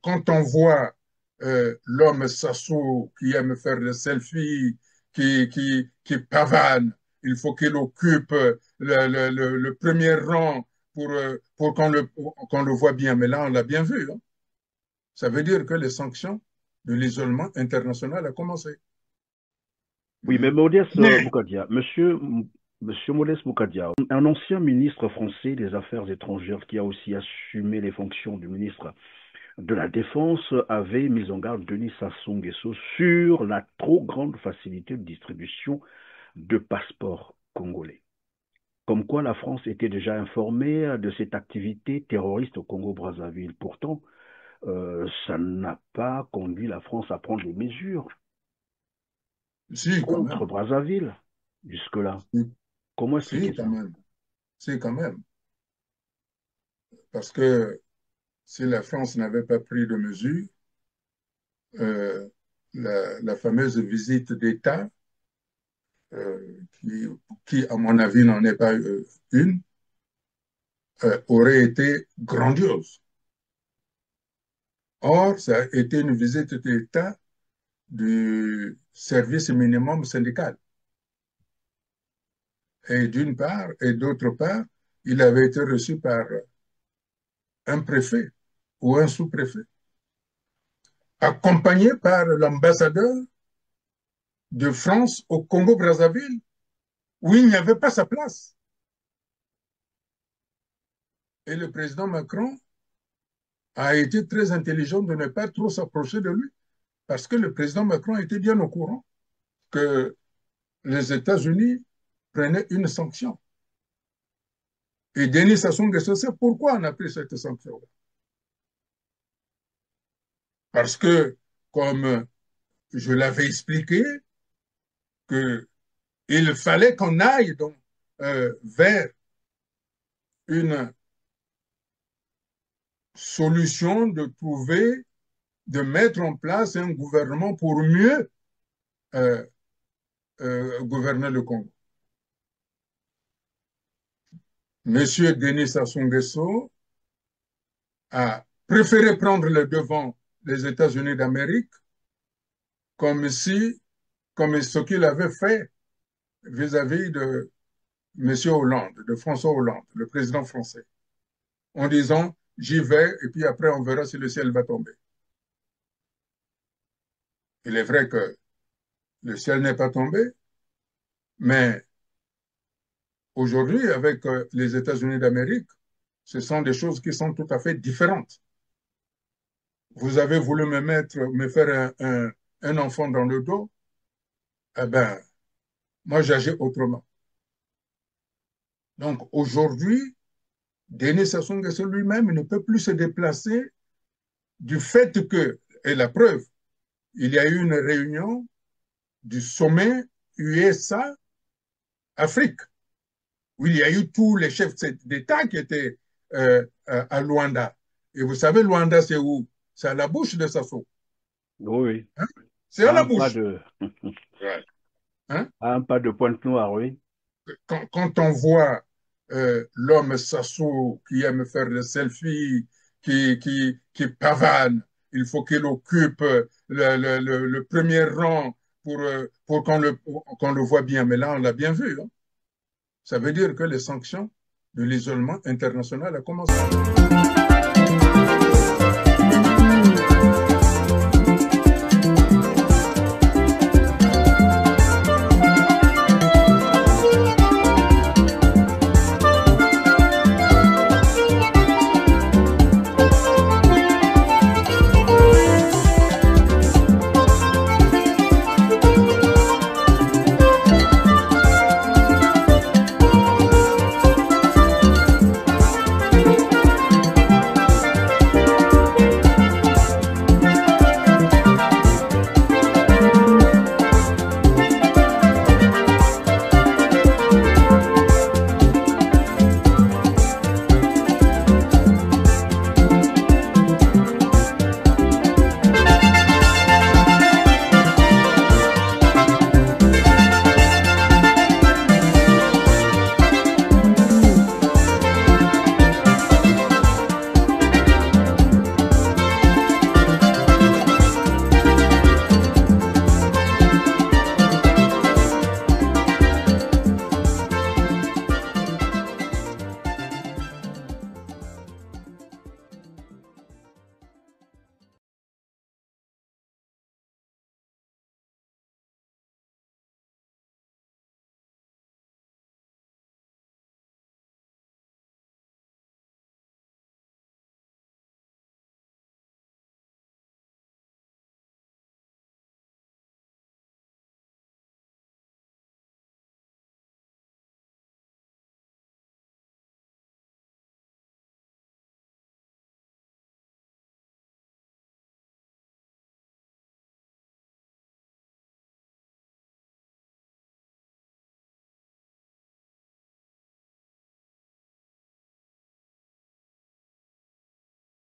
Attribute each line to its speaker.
Speaker 1: quand on voit l'homme Sassou qui aime faire des selfies, qui pavane, il faut qu'il occupe le premier rang pour qu'on le voit bien. Mais là, on l'a bien vu, hein. Ça veut dire que les sanctions de l'isolement international a commencé.
Speaker 2: Oui, mais
Speaker 1: Mm.
Speaker 2: Modeste
Speaker 1: Mais,
Speaker 2: Boukadia, monsieur Modeste Boukadia, un ancien ministre français des Affaires étrangères qui a aussi assumé les fonctions du ministre de la Défense avait mis en garde Denis Sassou Nguesso sur la trop grande facilité de distribution de passeports congolais. Comme quoi la France était déjà informée de cette activité terroriste au Congo-Brazzaville. Pourtant, ça n'a pas conduit la France à prendre des mesures
Speaker 1: si, quand
Speaker 2: contre
Speaker 1: même.
Speaker 2: Brazzaville jusque-là.
Speaker 1: Si,
Speaker 2: Comment
Speaker 1: si,
Speaker 2: expliquer
Speaker 1: quand
Speaker 2: ça?
Speaker 1: même. Si, quand même. Parce que si la France n'avait pas pris de mesures, euh, la fameuse visite d'État, qui, à mon avis, n'en est pas une, aurait été grandiose. Or, ça a été une visite d'État du service minimum syndical. Et d'une part, et d'autre part, il avait été reçu par un préfet ou un sous-préfet, accompagné par l'ambassadeur de France au Congo-Brazzaville, où il n'y avait pas sa place. Et le président Macron a été très intelligent de ne pas trop s'approcher de lui, parce que le président Macron était bien au courant que les États-Unis prenaient une sanction. Et Denis Sassou Nguesso sait pourquoi on a pris cette sanction. Parce que, comme je l'avais expliqué, qu'il fallait qu'on aille donc, vers une solution de trouver, de mettre en place un gouvernement pour mieux euh, gouverner le Congo. Monsieur Denis Sassou Nguesso a préféré prendre le devant des États-Unis d'Amérique comme si, comme ce qu'il avait fait vis-à-vis de M. Hollande, de François Hollande, le président français, en disant j'y vais et puis après on verra si le ciel va tomber. Il est vrai que le ciel n'est pas tombé, mais aujourd'hui, avec les États-Unis d'Amérique, ce sont des choses qui sont tout à fait différentes. Vous avez voulu me faire un enfant dans le dos, eh ben, moi j'agis autrement. Donc aujourd'hui, Denis Sassou Nguesso lui-même ne peut plus se déplacer du fait que, et la preuve, il y a eu une réunion du sommet USA-Afrique, où il y a eu tous les chefs d'État qui étaient à Luanda. Et vous savez, Luanda, c'est où? C'est à la bouche de Sassou.
Speaker 2: Oui, oui.
Speaker 1: Hein? C'est à
Speaker 2: À
Speaker 1: la
Speaker 2: un pas
Speaker 1: bouche.
Speaker 2: de,
Speaker 1: Ouais. Hein?
Speaker 2: à un pas de Pointe-Noire, oui.
Speaker 1: Quand on voit l'homme Sassou qui aime faire des selfies, qui pavane, il faut qu'il occupe le premier rang pour qu'on le voit bien. Mais là, on l'a bien vu, hein. Ça veut dire que les sanctions de l'isolement international ont commencé.